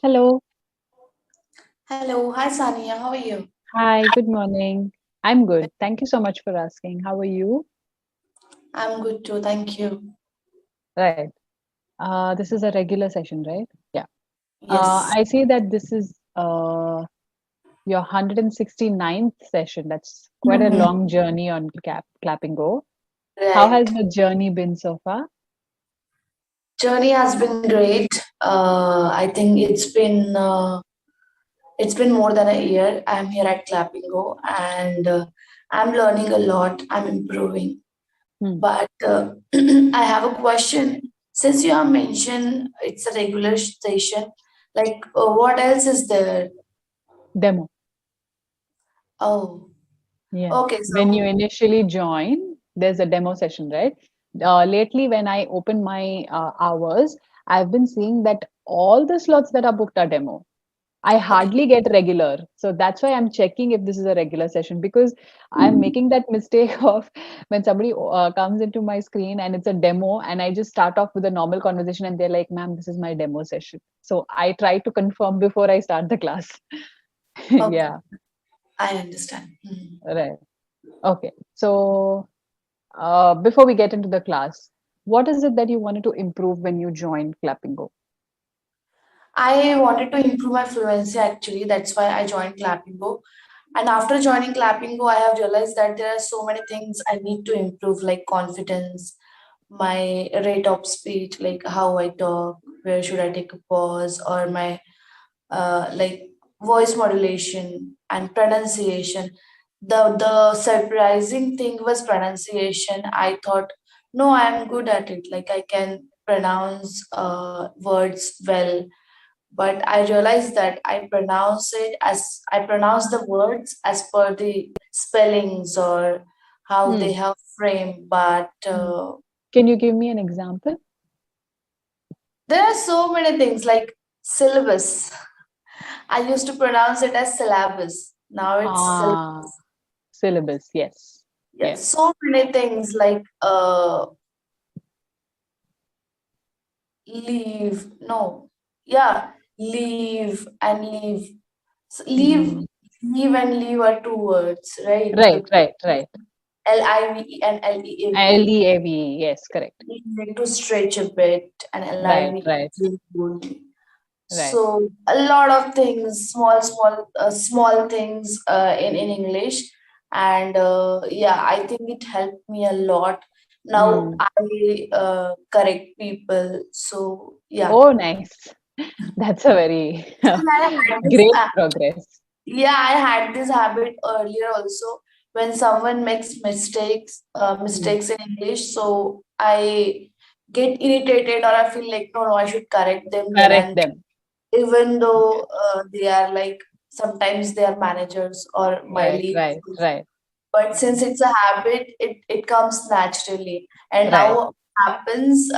Hello. Hello, hi Sania, how are you? Hi, good morning. I'm good. Thank you so much for asking. How are you? I'm good too, thank you. Right. This is a regular session, right? Yeah. Yes, I see that this is your 169th session. That's quite a Mhm. long journey on Clappingo. How has Right. the journey been so far? Journey has been great. I think it's been more than a year. I'm here at Clapingo and I'm learning a lot. I'm improving. Hmm. But I have a question. Since you have mentioned it's a regular station, like what else is there? Demo. Oh, Yeah. okay. When you So initially join, there's a demo session, right? Lately, when I open my hours, I've been seeing that all the slots that are booked are demo. I okay. hardly get regular. So that's why I'm checking if this is a regular session because I'm making that mistake of when somebody comes into my screen and it's a demo and I just start off with a normal conversation and they're like, ma'am, this is my demo session. So I try to confirm before I start the class. Okay, Yeah, I understand. Mhm. right. Okay. So before we get into the class, what is it that you wanted to improve when you joined Clappingo? I wanted to improve my fluency actually. That's why I joined Clapingo. And after joining Clapingo, I have realized that there are so many things I need to improve, like confidence, my rate of speech, like how I talk, where should I take a pause, or my like voice modulation and pronunciation. The surprising thing was pronunciation. I thought, no, I'm good at it. Like I can pronounce words well, but I realized that I pronounce the words as per the spellings or how they Hmm. have framed. But Hmm. Can you give me an example? there are so many things like syllabus. I used to pronounce it as syllabus. Now it's Ah, syllabus. Yes. yes. Yes. So many things like leave. No, yeah, leave and leave. Leave, Hmm. leave and leave are two words, right? Right, right, right. Live and leave. LEAVE. Yes, correct. You need to stretch a bit and Right, live right, slowly. right. So a lot of things, small things in English, and yeah, I think it helped me a lot. Now Mm. I correct people. So yeah, Oh, nice. That's a very I had this. great progress. Yeah, I had this habit earlier also when someone makes Mm. mistakes in English. So I get irritated or I feel like no, I should correct them then. Correct And them. even Okay. though they are like sometimes they are managers or my Right, leads, right, right. but since Mm. it's a habit, it comes naturally. And Right. now happens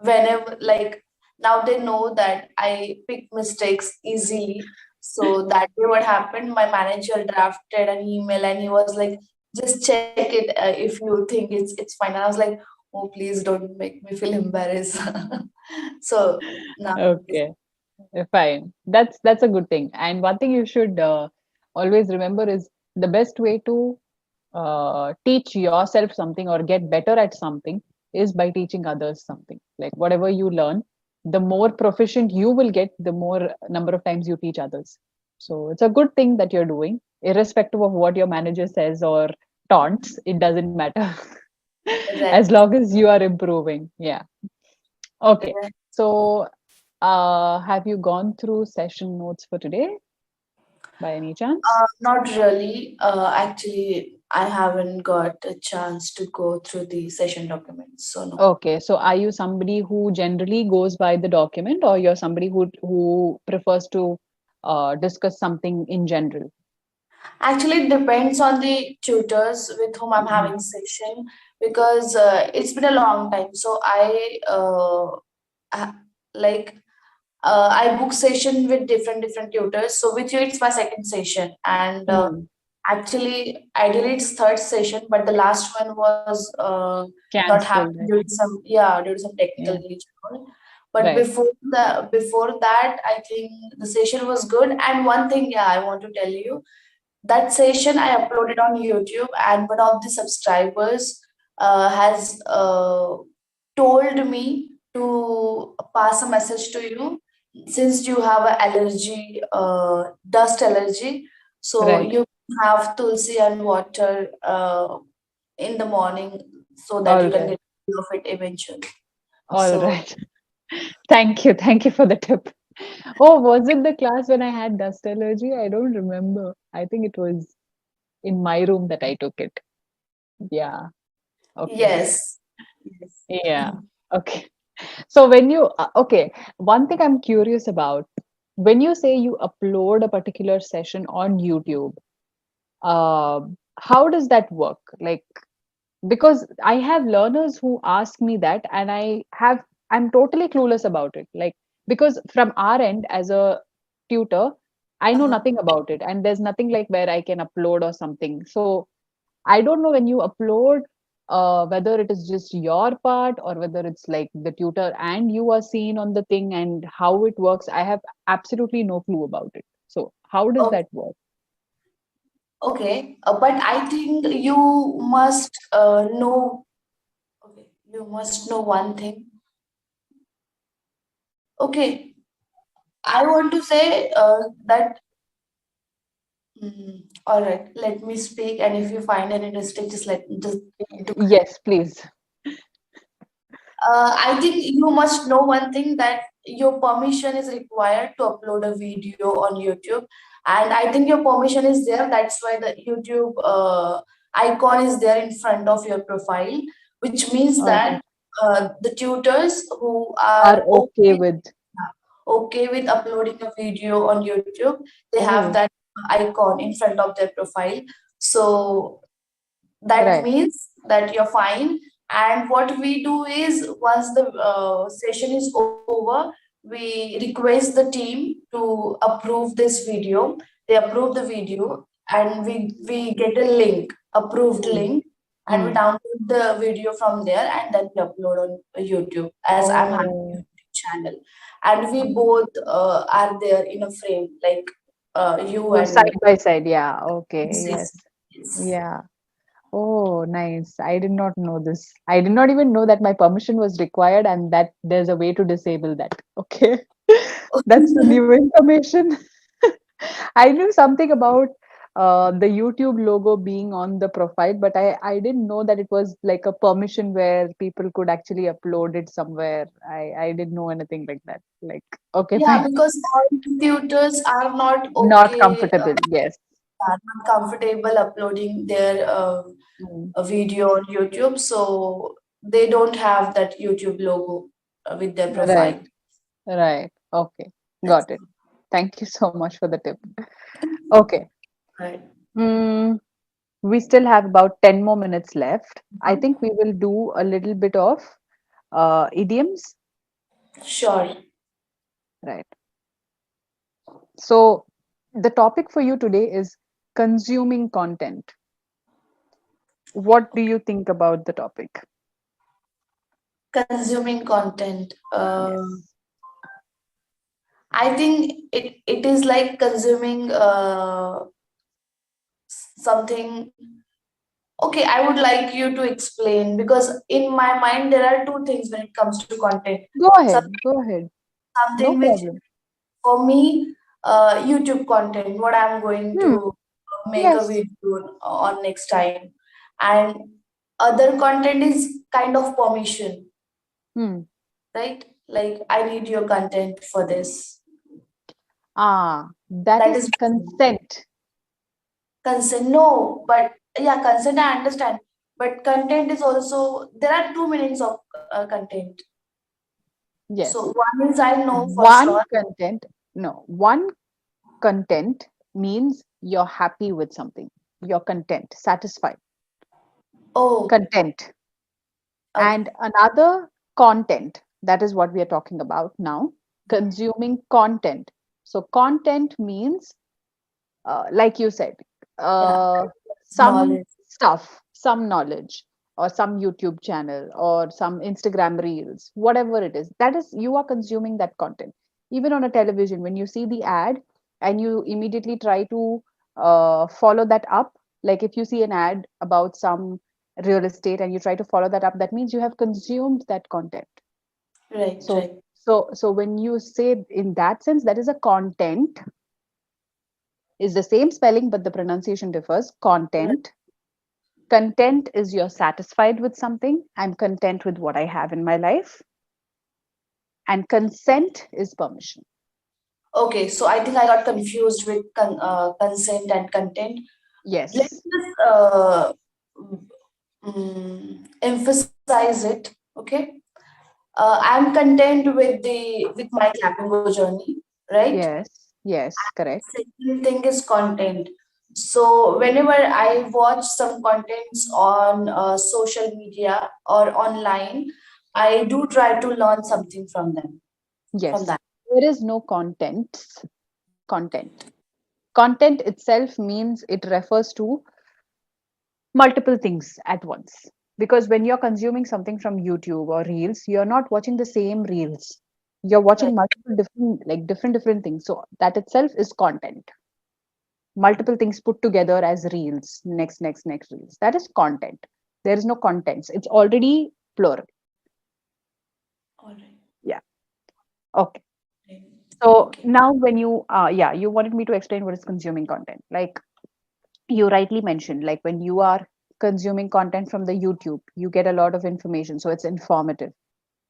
whenever like now they know that I pick mistakes easily. So that day what happened, my manager drafted an email and he was like, just check it if you think it's fine. And I was like, oh please don't make me feel embarrassed. So now Okay. Fine. That's a good thing. And one thing you should always remember is the best way to teach yourself something or get better at something is by teaching others something. Like whatever you learn, the more proficient you will get, the more number of times you teach others. So it's a good thing that you're doing, irrespective of what your manager says or taunts. It doesn't matter right. as long as you are improving. Yeah. Okay. So, have you gone through session notes for today by any chance? Not really. Actually, I haven't got a chance to go through the session documents, so no. Okay, so are you somebody who generally goes by the document, or you're somebody who prefers to discuss something in general? Actually, it depends on the tutors with whom I'm Mhm. having session because it's been a long time. So ha- like I book session with different tutors. So with you, it's my second session, and Hmm. actually, ideally it's third session, but the last one was not Cancelled, happening right? due to some technical Yeah. glitch. And all. But Right. before that, I think the session was good. And one thing, yeah, I want to tell you, that session I uploaded on YouTube, and one of the subscribers has told me to pass a message to you, since you have an allergy, dust allergy, so Right. you have tulsi and water in the morning, so that All you can right. get rid of it eventually. All So right. Thank you. Thank you for the tip. Oh, was it the class when I had dust allergy? I don't remember. I think it was in my room that I took it. Yeah. Okay. yes, yes. Yeah. Okay. So when you, okay, one thing I'm curious about, when you say you upload a particular session on YouTube, uh, how does that work? Like, because I have learners who ask me that, and I'm totally clueless about it. Like, because from our end as a tutor, I know Uh-huh. nothing about it, and there's nothing like where I can upload or something. So I don't know when you upload, whether it is just your part or whether it's like the tutor and you are seen on the thing and how it works. I have absolutely no clue about it. So how does that work? Okay, but I think you must know. Okay, you must know one thing. Okay, I want to say that. All right, let me speak, and if you find any mistake, just do. Yes, please. I think you must know one thing, that your permission is required to upload a video on YouTube, and I think your permission is there. That's why the YouTube icon is there in front of your profile, which means All that right. the tutors who are Are okay with. okay with uploading a video on YouTube, they have Oh, that icon in front of their profile. So that right. means that you're fine. And what we do is, once the session is over, we request the team to approve this video. They approve the video, and we get a link, approved Hmm. link, and we Hmm. download the video from there, and then we upload on YouTube, as I'm having a Oh. YouTube channel, and we both are there in a frame, like you Oh, and side me. by side. Yeah. Okay. Yes, Yes. yes, yes. Yeah. Oh, nice. I did not know this. I did not even know that my permission was required and that there's a way to disable that. Okay. That's the new information. I knew something about the YouTube logo being on the profile, but I didn't know that it was like a permission where people could actually upload it somewhere. I didn't know anything like that. Like, okay, Yeah, fine. because all tutors are not Not okay, comfortable. Yes. are not comfortable uploading their Mm. a video on YouTube, so they don't have that YouTube logo with their Right. profile. Right. Okay. That's Got it. Thank you so much for the tip. Okay. right. Mm, we still have about 10 more minutes left. I think we will do a little bit of idioms. Sure. Right. So, the topic for you today is consuming content. What do you think about the topic? Consuming content. Yes. I think it is like consuming something. Okay, I would like you to explain, because in my mind there are two things when it comes to content. Go Some, ahead. Go ahead. No something which, problem. for me, YouTube content, what I'm going Hmm. to make a Yes. video on next time. And other content is kind of permission, Hmm. right? Like, I need your content for this. Ah, that That is is consent. consent. No, but yeah, consent I understand. But content is also, there are two meanings of content. So Yes. one is, I know for One sure. content, no, one content means you're happy with something. You're content, satisfied, Oh, content. okay. And another content, that is what we are talking about now, consuming content. So, content means, like you said, Yeah, uh, some knowledge. stuff, some knowledge. or some YouTube channel or some Instagram reels, whatever it is, that is, you are consuming that content. Even on a television, when you see the ad and you immediately try to follow that up, like if you see an ad about some real estate and you try to follow that up, that means you have consumed that content. Right, So, right. so when you say in that sense, that is a content, is the same spelling, but the pronunciation differs. Right. Content. Content is you're satisfied with something. I'm content with what I have in my life. And consent is permission. Okay, so I think I got confused with consent and content. Let Yes. me just emphasize it. Okay, I'm content with my Clapingo journey, right? Yes. Yes. Correct. Second thing is content. So whenever I watch some contents on social media or online, I do try to learn something from them. From Yes. that, There is no contents. Content. Content itself means it refers to multiple things at once. Because when you're consuming something from YouTube or Reels, you're not watching the same Reels. You're right? watching multiple different, like different things. So that itself is content. Multiple things put together as Reels, next Reels. That is content. There is no contents. It's already plural. All right. Yeah. Okay. So Okay. now when you, yeah, you wanted me to explain what is consuming content. Like you rightly mentioned, like when you are consuming content from the YouTube, you get a lot of information. So it's informative.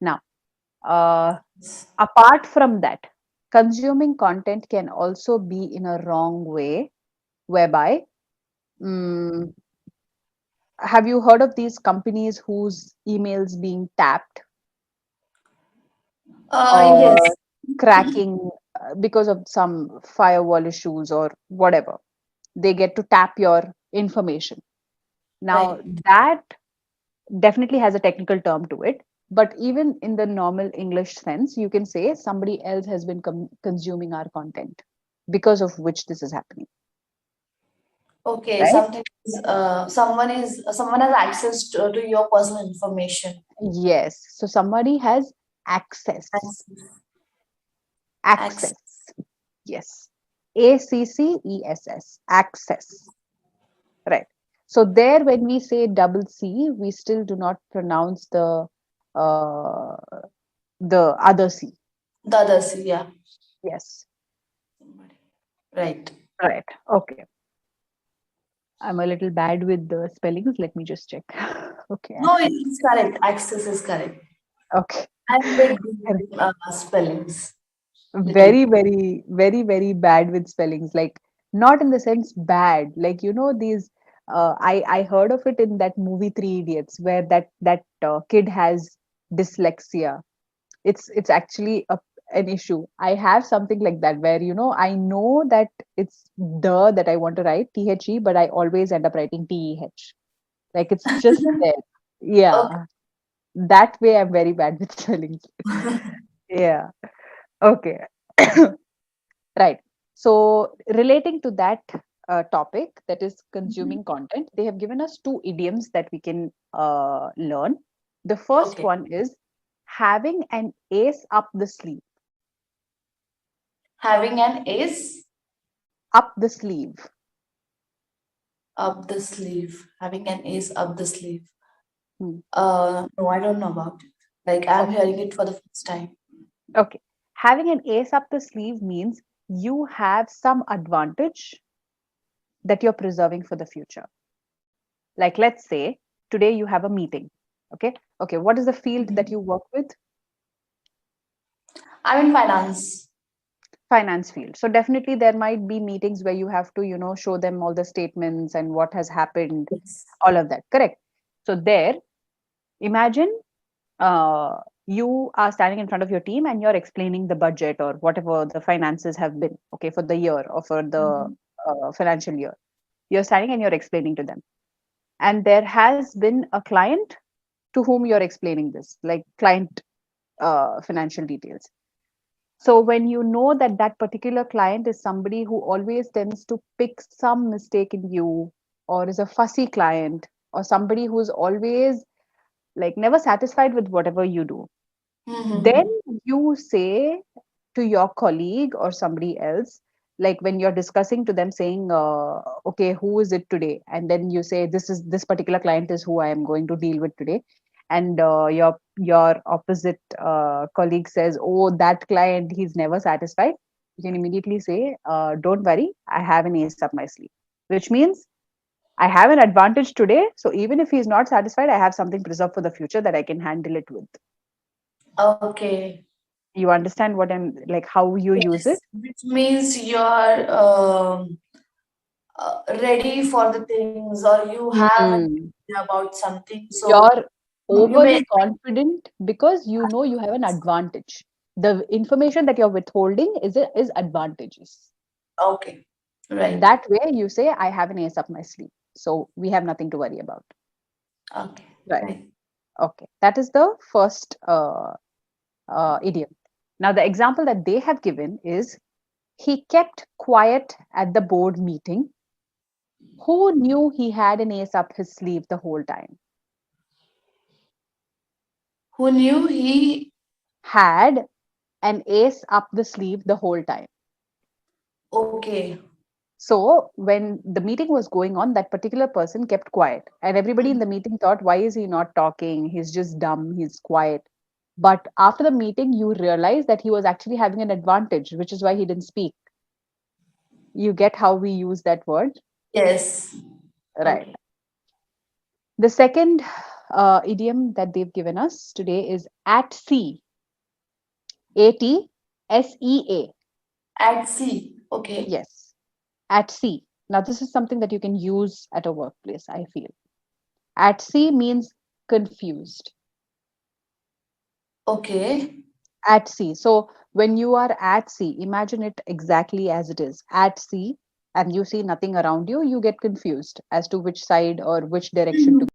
Now, apart from that, consuming content can also be in a wrong way, whereby, mm, have you heard of these companies whose emails being tapped or Yes. cracking because of some firewall issues or whatever? They get to tap your information. Now, Right. that definitely has a technical term to it. But even in the normal English sense, you can say somebody else has been consuming our content because of which this is happening, Okay. right? Something is someone has access to your personal information. Yes. So somebody has access. Access. Access. Access. Yes. ACCESS. Access. Right. So there, when we say double C, we still do not pronounce uh, the other C. The others, yeah. Yes. Somebody. Right. Right. Okay. I'm a little bad with the spellings. Let me just check. Okay, No, access. it's correct. Access is correct. Okay. I'm bit Correct. with spellings. Little. Very bad with spellings. Like not in the sense bad. Like these. I heard of it in that movie Three Idiots, where that kid has dyslexia. It's actually an issue. I have something like that where I know that it's the that I want to write THE, but I always end up writing TEH. Like it's just there. Okay. Yeah, that way I'm very bad with spellings. Yeah. Okay. Right. So relating to that topic, that is consuming content, they have given us two idioms that we can learn. The first Okay. one is having an ace up the sleeve. Having an ace Up the sleeve. up the sleeve. Having an ace up the sleeve. Hmm. No, I don't know about it. Like I'm Okay. hearing it for the first time. Okay. Having an ace up the sleeve means you have some advantage that you're preserving for the future. Like, let's say today you have a meeting. Okay. Okay. What is the field that Mhm. you work with? I'm in finance. Finance field. So definitely there might be meetings where you have to, show them all the statements and what has happened, Yes. all of that. Correct. So there, imagine you are standing in front of your team and you're explaining the budget or whatever the finances have been, okay, for the year or for the Mhm. financial year. You're standing and you're explaining to them. And there has been a client to whom you're explaining this, like client financial details. So when you know that that particular client is somebody who always tends to pick some mistake in you or is a fussy client, or somebody who's always like never satisfied with whatever you do, then Mm-hmm. you say to your colleague or somebody else, like when you're discussing to them, saying, okay, who is it today? And then you say, this particular client is who I am going to deal with today. And your opposite colleague says, oh, that client, he's never satisfied. You can immediately say, don't worry, I have an ace up my sleeve, which means I have an advantage today. So even if he's not satisfied, I have something preserved for the future that I can handle it with. Okay. You understand what I'm like, how you use it? Yes, which means you're ready for the things, or you have an Hmm. idea about something, so You're you may. overly confident because you know you have an advantage. The information that you're withholding is advantageous. Okay, right. That way you say, I have an ace up my sleeve. So we have nothing to worry about. Okay, Right. right. Okay. That is the first idiom. Now, the example that they have given is he kept quiet at the board meeting. Who knew he had an ace up his sleeve the whole time? Who knew he? Had an ace up the sleeve the whole time. Okay. So when the meeting was going on, that particular person kept quiet. And everybody in the meeting thought, why is he not talking? He's just dumb, he's quiet. But after the meeting, you realize that he was actually having an advantage, which is why he didn't speak. You get how we use that word? Yes. Right. Okay. The second idiom that they've given us today is at sea, ATSEA. At sea. Okay. Yes, at sea. Now, this is something that you can use at a workplace, I feel. At sea means confused. Okay. At sea. So, when you are at sea, imagine it exactly as it is at sea, and you see nothing around you, you get confused as to which side or which direction to